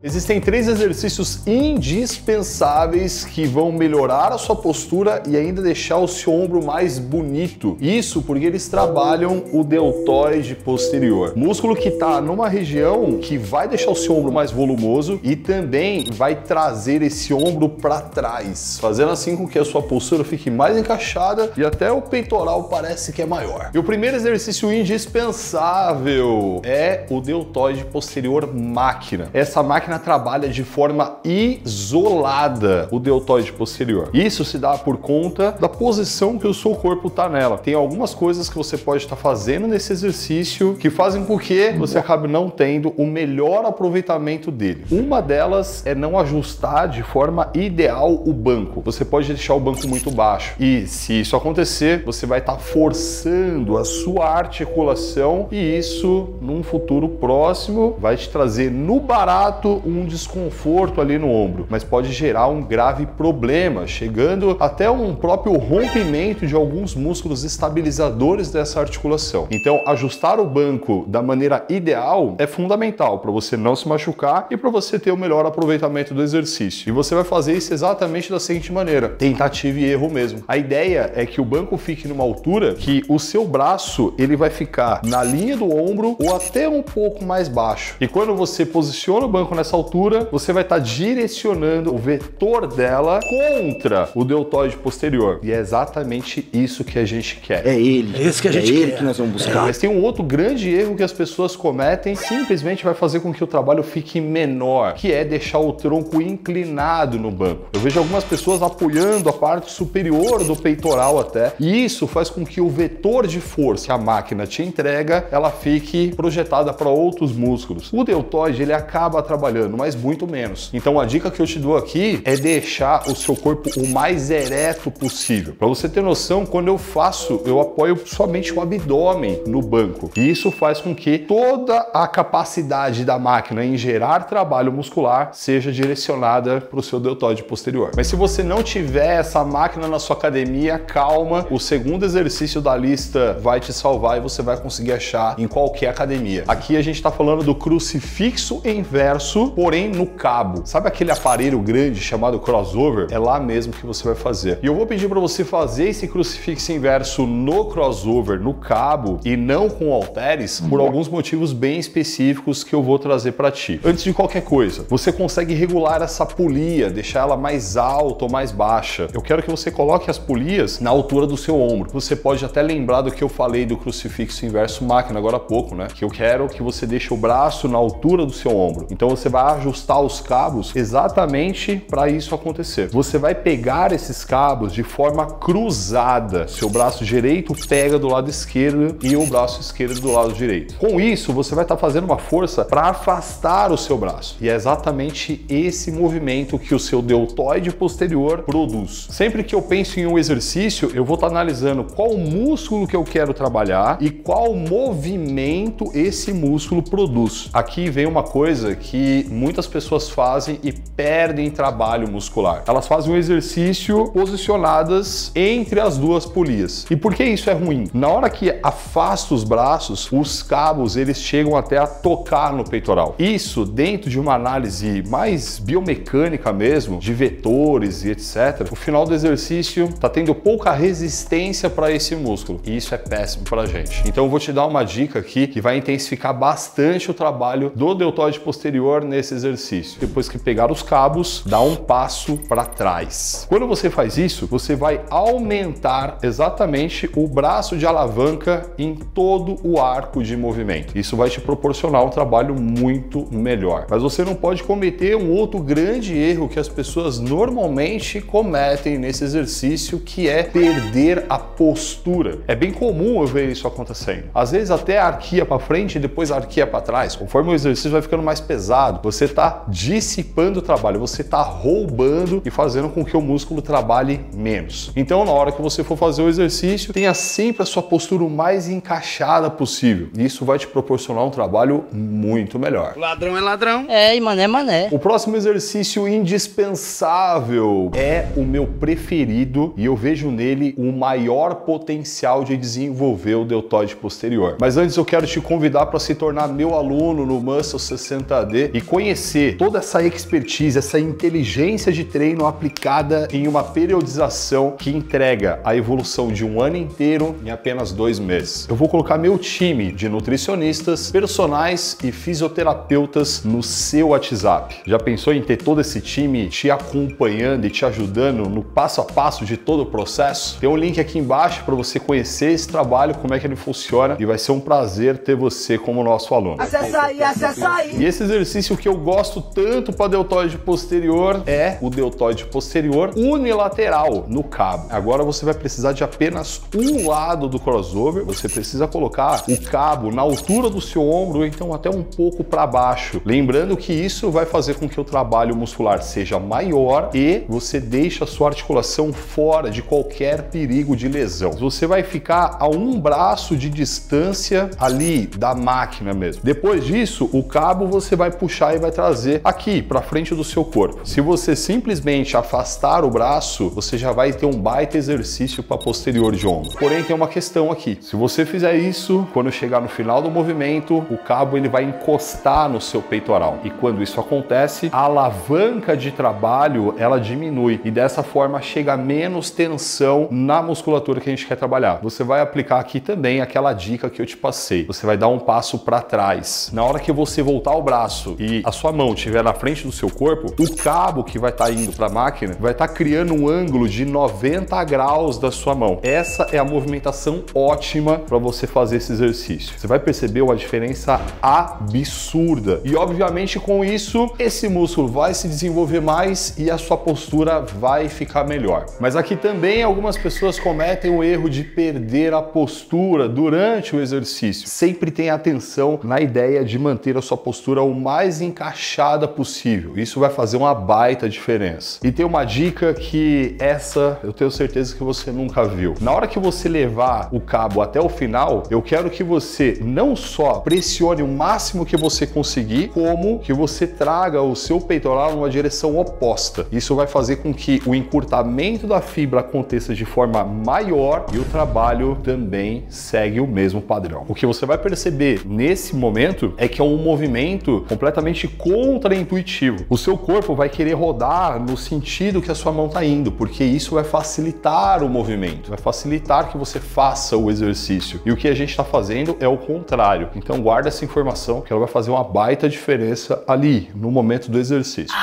Existem 3 exercícios indispensáveis que vão melhorar a sua postura e ainda deixar o seu ombro mais bonito. Isso porque eles trabalham o deltoide posterior. Músculo que está numa região que vai deixar o seu ombro mais volumoso e também vai trazer esse ombro para trás, fazendo assim com que a sua postura fique mais encaixada e até o peitoral parece que é maior. E o primeiro exercício indispensável é o deltoide posterior máquina. Essa máquina trabalha de forma isolada o deltoide posterior. Isso se dá por conta da posição que o seu corpo está nela. Tem algumas coisas que você pode estar fazendo nesse exercício que fazem com que você acabe não tendo o melhor aproveitamento dele. Uma delas é não ajustar de forma ideal o banco. Você pode deixar o banco muito baixo e, se isso acontecer, você vai estar forçando a sua articulação e isso, num futuro próximo, vai te trazer no barato um desconforto ali no ombro, mas pode gerar um grave problema, chegando até um próprio rompimento de alguns músculos estabilizadores dessa articulação. Então, ajustar o banco da maneira ideal é fundamental para você não se machucar e para você ter o melhor aproveitamento do exercício. E você vai fazer isso exatamente da seguinte maneira: tentativa e erro mesmo. A ideia é que o banco fique numa altura que o seu braço ele vai ficar na linha do ombro ou até um pouco mais baixo. E quando você posiciona o banco nessa altura, você vai estar direcionando o vetor dela contra o deltoide posterior. E é exatamente isso que a gente quer. É ele. É isso que a gente ele quer. que nós vamos buscar. Mas tem um outro grande erro que as pessoas cometem, simplesmente vai fazer com que o trabalho fique menor, que é deixar o tronco inclinado no banco. Eu vejo algumas pessoas apoiando a parte superior do peitoral até, e isso faz com que o vetor de força que a máquina te entrega, ela fique projetada para outros músculos. O deltoide, ele acaba trabalhando, mas muito menos. Então a dica que eu te dou aqui é deixar o seu corpo o mais ereto possível. Para você ter noção, quando eu faço, eu apoio somente o abdômen no banco. E isso faz com que toda a capacidade da máquina em gerar trabalho muscular seja direcionada para o seu deltoide posterior. Mas se você não tiver essa máquina na sua academia, calma, o segundo exercício da lista vai te salvar e você vai conseguir achar em qualquer academia. Aqui a gente está falando do crucifixo inverso, porém no cabo. Sabe aquele aparelho grande chamado crossover? É lá mesmo que você vai fazer. E eu vou pedir para você fazer esse crucifixo inverso no crossover, no cabo, e não com halteres, por alguns motivos bem específicos que eu vou trazer para ti. Antes de qualquer coisa, você consegue regular essa polia, deixar ela mais alta ou mais baixa. Eu quero que você coloque as polias na altura do seu ombro. Você pode até lembrar do que eu falei do crucifixo inverso máquina agora há pouco, né? Que eu quero que você deixe o braço na altura do seu ombro. Então você vai ajustar os cabos exatamente para isso acontecer. Você vai pegar esses cabos de forma cruzada. Seu braço direito pega do lado esquerdo e o braço esquerdo do lado direito. Com isso, você vai estar fazendo uma força para afastar o seu braço. E é exatamente esse movimento que o seu deltoide posterior produz. Sempre que eu penso em um exercício, eu vou estar analisando qual músculo que eu quero trabalhar e qual movimento esse músculo produz. Aqui vem uma coisa que muitas pessoas fazem e perdem trabalho muscular. Elas fazem um exercício posicionadas entre as duas polias. E por que isso é ruim? Na hora que afasta os braços, os cabos eles chegam até a tocar no peitoral. Isso, dentro de uma análise mais biomecânica mesmo, de vetores e etc., o final do exercício está tendo pouca resistência para esse músculo. E isso é péssimo para a gente. Então eu vou te dar uma dica aqui que vai intensificar bastante o trabalho do deltoide posterior nesse exercício. Depois que pegar os cabos, dá um passo para trás. Quando você faz isso, você vai aumentar exatamente o braço de alavanca em todo o arco de movimento. Isso vai te proporcionar um trabalho muito melhor. Mas você não pode cometer um outro grande erro que as pessoas normalmente cometem nesse exercício, que é perder a postura. É bem comum eu ver isso acontecendo. Às vezes até arquia para frente e depois arquia para trás. Conforme o exercício vai ficando mais pesado, você está dissipando o trabalho, você está roubando e fazendo com que o músculo trabalhe menos. Então, na hora que você for fazer o exercício, tenha sempre a sua postura o mais encaixada possível. Isso vai te proporcionar um trabalho muito melhor. Ladrão é ladrão. É, e mané é mané. O próximo exercício indispensável é o meu preferido e eu vejo nele o maior potencial de desenvolver o deltoide posterior. Mas antes eu quero te convidar para se tornar meu aluno no Muscle 60D e conhecer toda essa expertise, essa inteligência de treino aplicada em uma periodização que entrega a evolução de um ano inteiro em apenas 2 meses. Eu vou colocar meu time de nutricionistas, personagens e fisioterapeutas no seu WhatsApp. Já pensou em ter todo esse time te acompanhando e te ajudando no passo a passo de todo o processo? Tem um link aqui embaixo para você conhecer esse trabalho, como é que ele funciona, e vai ser um prazer ter você como nosso aluno. Acessa aí, acessa aí! E esse exercício que eu gosto tanto para deltoide posterior é o deltoide posterior unilateral no cabo. Agora você vai precisar de apenas um lado do crossover, você precisa colocar o cabo na altura do seu ombro, ou então até um pouco para baixo. Lembrando que isso vai fazer com que o trabalho muscular seja maior e você deixa a sua articulação fora de qualquer perigo de lesão. Você vai ficar a um braço de distância ali da máquina mesmo. Depois disso, o cabo você vai puxar e vai trazer aqui para frente do seu corpo. Se você simplesmente afastar o braço, você já vai ter um baita exercício para posterior de ombro. Porém, tem uma questão aqui. Se você fizer isso, quando chegar no final do movimento, o cabo ele vai encostar no seu peitoral. E quando isso acontece, a alavanca de trabalho ela diminui e dessa forma chega menos tensão na musculatura que a gente quer trabalhar. Você vai aplicar aqui também aquela dica que eu te passei. Você vai dar um passo para trás. Na hora que você voltar o braço e a sua mão estiver na frente do seu corpo, o cabo que vai estar indo para a máquina vai estar criando um ângulo de 90 graus da sua mão. Essa é a movimentação ótima para você fazer esse exercício. Você vai perceber uma diferença absurda. E obviamente com isso, esse músculo vai se desenvolver mais e a sua postura vai ficar melhor. Mas aqui também algumas pessoas cometem o erro de perder a postura durante o exercício. Sempre tenha atenção na ideia de manter a sua postura o mais encaixada possível. Isso vai fazer uma baita diferença. E tem uma dica que essa eu tenho certeza que você nunca viu. Na hora que você levar o cabo até o final, eu quero que você não só pressione o máximo que você conseguir, como que você traga o seu peitoral numa direção oposta. Isso vai fazer com que o encurtamento da fibra aconteça de forma maior e o trabalho também segue o mesmo padrão. O que você vai perceber nesse momento é que é um movimento completamente contraintuitivo. O seu corpo vai querer rodar no sentido que a sua mão está indo, porque isso vai facilitar o movimento, vai facilitar que você faça o exercício. E o que a gente está fazendo é o contrário. Então guarda essa informação que ela vai fazer uma baita diferença ali no momento do exercício.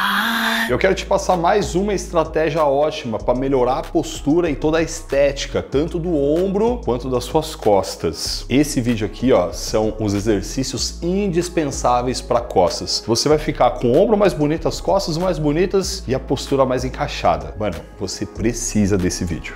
Eu quero te passar mais uma estratégia ótima para melhorar a postura e toda a estética, tanto do ombro quanto das suas costas. Esse vídeo aqui, ó, são os exercícios indispensáveis para costas. Você vai ficar com o ombro mais bonito, as costas mais bonitas e a postura mais encaixada. Mano, você precisa desse vídeo.